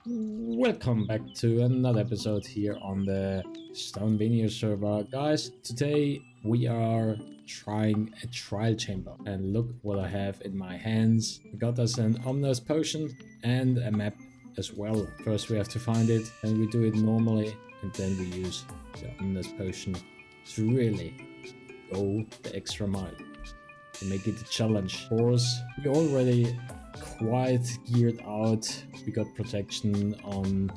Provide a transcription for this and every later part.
Welcome back to another episode here on the Stonevania server. Guys, today we are trying a trial chamber, and look what I have in my hands. We got us an ominous potion and a map as well. First we have to find it, and we do it normally, and then we use the ominous potion to really go the extra mile to make it a challenge. Of course, we already quite geared out. We got protection on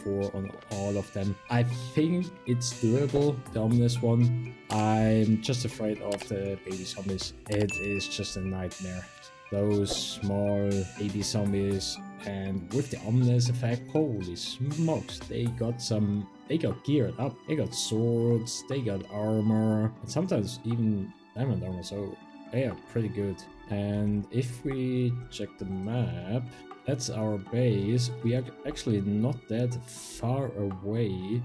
all of them. I think it's doable, the ominous one. I'm just afraid of the baby zombies. It is just a nightmare. Those small baby zombies, and with the ominous effect, holy smokes, they got geared up. They got swords, they got armor, and sometimes even diamond armor, so they are pretty good. And if we check the map, that's our base. We are actually not that far away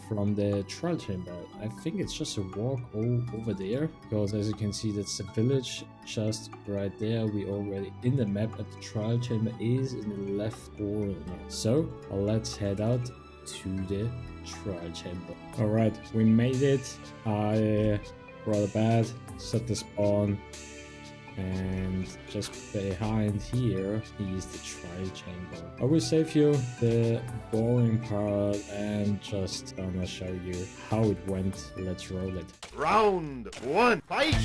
from the trial chamber. I think it's just a walk over there, because as you can see, that's the village just right there. We already in the map, at the trial chamber is in the left corner. So let's head out to the trial chamber. All right, we made it. I brought a bed, set the spawn, and just behind here is the trial chamber. I will save you the boring part and just gonna show you how it went. Let's roll it. Round one, fight!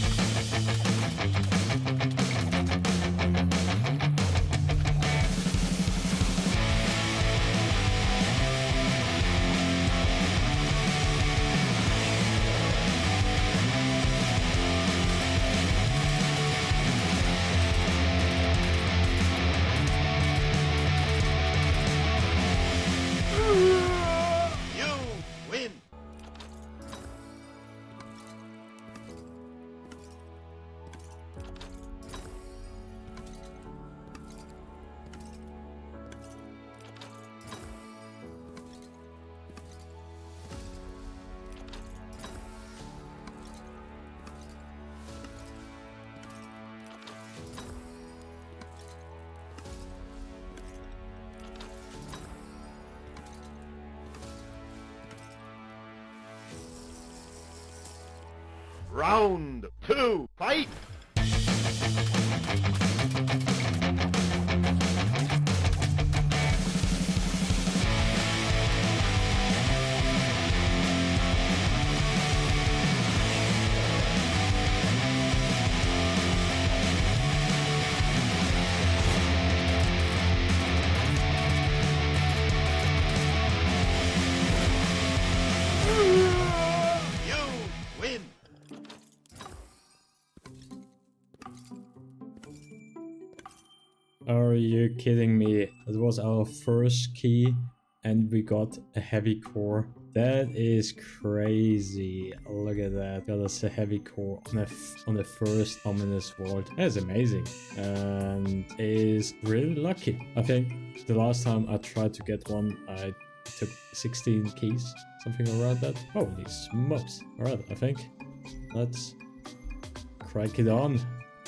Round two, fight! Are you kidding me? That was our first key and we got a heavy core. That is crazy. Look at that. Got us a heavy core on the first ominous vault. That's amazing and is really lucky. I think the last time I tried to get one, I took 16 keys, something around that. Holy smokes. Alright, I think let's crack it on.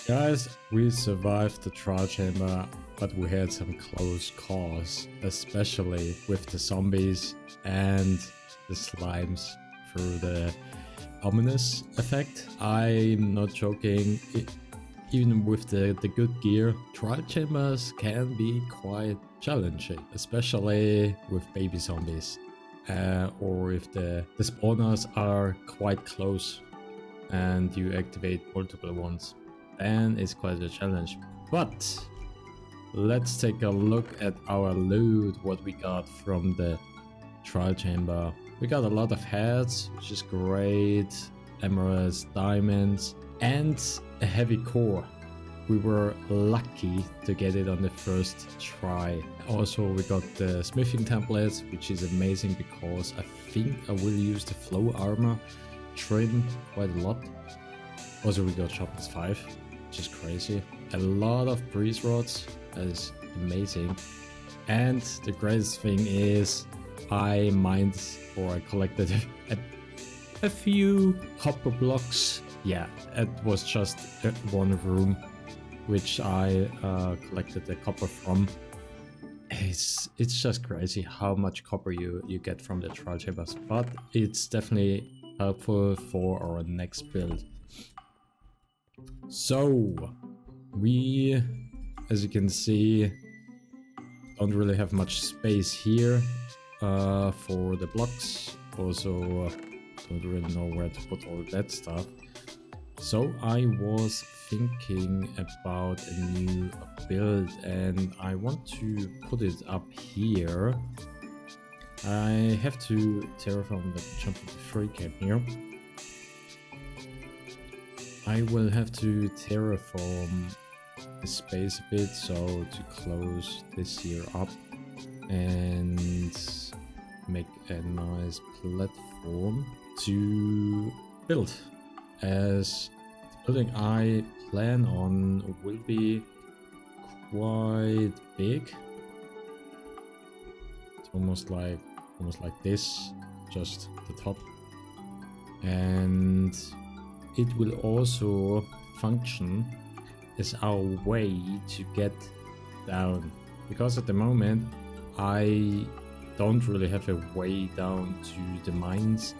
Guys, we survived the trial chamber, but we had some close calls, especially with the zombies and the slimes through the ominous effect. I'm not joking, even with the good gear, trial chambers can be quite challenging, especially with baby zombies, or if the spawners are quite close and you activate multiple ones. And it's quite a challenge. But let's take a look at our loot, what we got from the trial chamber. We got a lot of heads, which is great, emeralds, diamonds, and a heavy core. We were lucky to get it on the first try. Also, we got the smithing templates, which is amazing because I think I will use the flow armor trim quite a lot. Also, we got sharpness 5. Which is crazy. A lot of breeze rods. That is amazing. And the greatest thing is I mined, or I collected a few copper blocks. Yeah, it was just one room which I collected the copper from. it's just crazy how much copper you get from the trial chambers, but it's definitely helpful for our next build. So we, as you can see, don't really have much space here for the blocks. Also don't really know where to put all that stuff. So I was thinking about a new build and I want to put it up here. I have to terraform the jump into free camp here. I will have to terraform the space a bit, so to close this here up and make a nice platform to build, as the building I plan on will be quite big. It's almost like this, just the top, and it will also function as our way to get down, because at the moment I don't really have a way down to the mines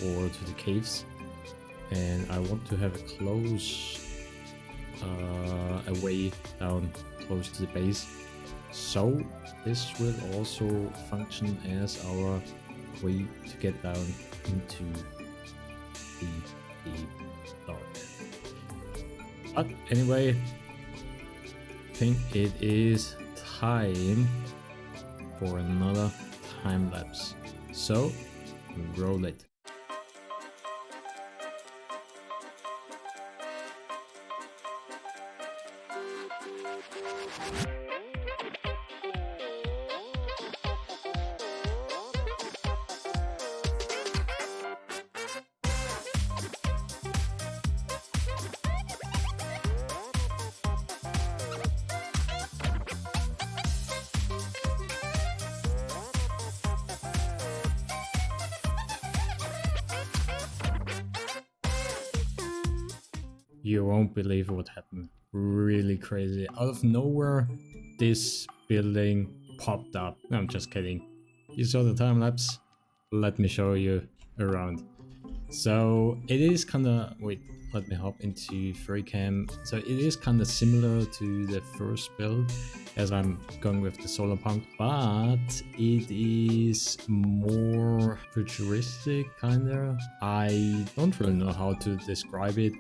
or to the caves, and I want to have a close a way down close to the base. So this will also function as our way to get down into the dark. But anyway, I think it is time for another time lapse. So roll it. You won't believe what happened. Really crazy. Out of nowhere, this building popped up. No, I'm just kidding. You saw the time lapse? Let me show you around. So it is kinda... Wait, let me hop into free cam. So it is kinda similar to the first build, as I'm going with the solar pump, but it is more futuristic kinda. I don't really know how to describe it.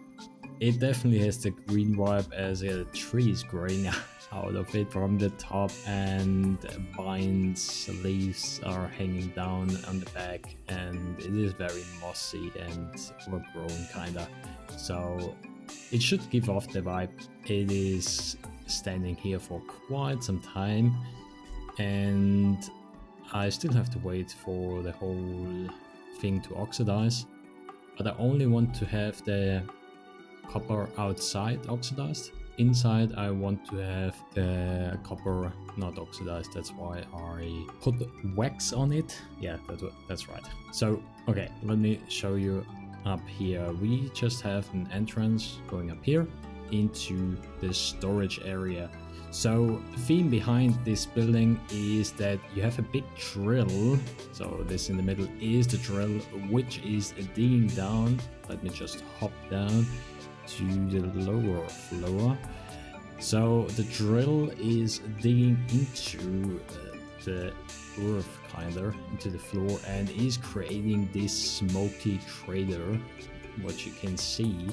It definitely has the green vibe, as a tree is growing out of it from the top, and vines, leaves are hanging down on the back, and it is very mossy and overgrown kinda. So it should give off the vibe. It is standing here for quite some time, and I still have to wait for the whole thing to oxidize, but I only want to have the copper outside oxidized. Inside I want to have the copper not oxidized. That's why I put wax on it. Yeah, that's right. So okay, let me show you up here. We just have an entrance going up here into the storage area. So the theme behind this building is that you have a big drill. So this in the middle is the drill, which is digging down. Let me just hop down to the lower floor. So the drill is digging into the earth kinda, into the floor, and is creating this smoky crater, what you can see,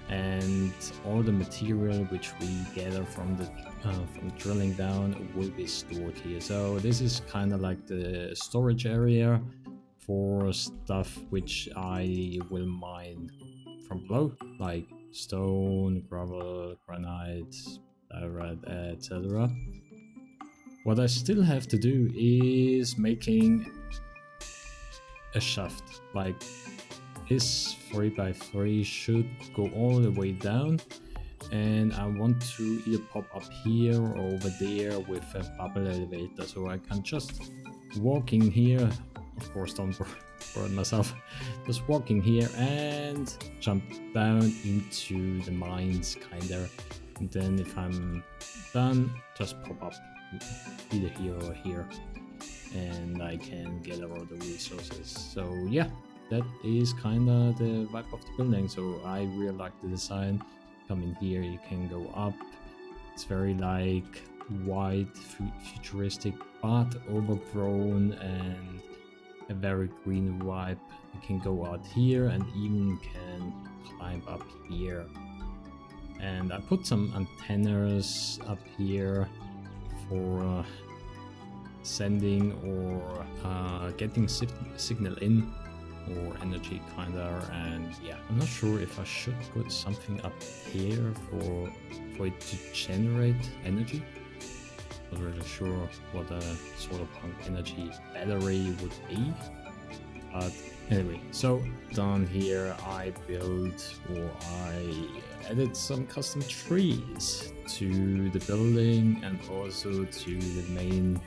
and all the material which we gather from drilling down will be stored here. So this is kind of like the storage area for stuff which I will mine from below, like stone, gravel, granite, diorite, etc. What I still have to do is making a shaft. Like this 3x3 should go all the way down, and I want to either pop up here or over there with a bubble elevator, so I can just walk in here. Of course, don't burn myself. Just walking here and jump down into the mines kinda, and then if I'm done, just pop up either here or here, and I can get all the resources. So yeah, that is kind of the vibe of the building. So I really like the design. Come in here, you can go up. It's very like white, futuristic, but overgrown and a very green vibe. You can go out here and even can climb up here. And I put some antennas up here for sending or getting signal in or energy kinda. And yeah, I'm not sure if I should put something up here for it to generate energy. Not really sure what a solar punk energy battery would be, but anyway, so down here I built, or I added some custom trees to the building and also to the main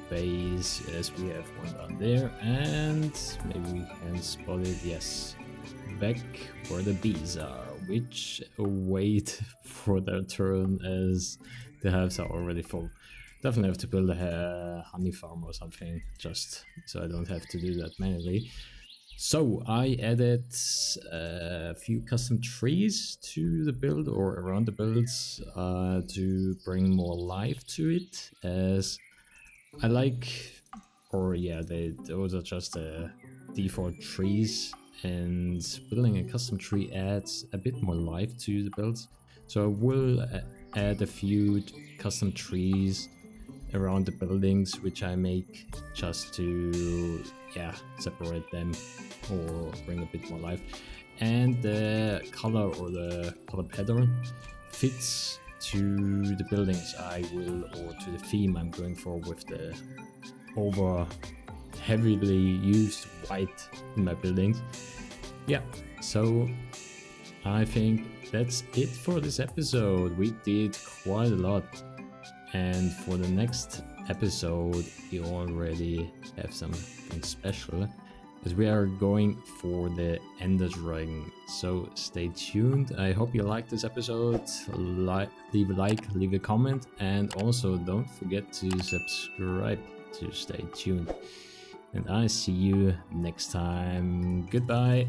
base, as we have one down there, and maybe we can spot it, yes, back where the bees are, which wait for their turn as the hives are already full. Definitely have to build a honey farm or something, just so I don't have to do that manually. So I added a few custom trees to the build or around the builds to bring more life to it, as I like, or yeah, those are just default trees, and building a custom tree adds a bit more life to the builds. So I will add a few custom trees around the buildings, which I make just to, yeah, separate them or bring a bit more life. And the color or the color pattern fits to the buildings I will, or to the theme I'm going for with the over heavily used white in my buildings. Yeah, so I think that's it for this episode. We did quite a lot. And for the next episode, we already have something special, as we are going for the Ender Dragon. So stay tuned. I hope you liked this episode. Leave a like, leave a comment, and also don't forget to subscribe to stay tuned. And I see you next time. Goodbye.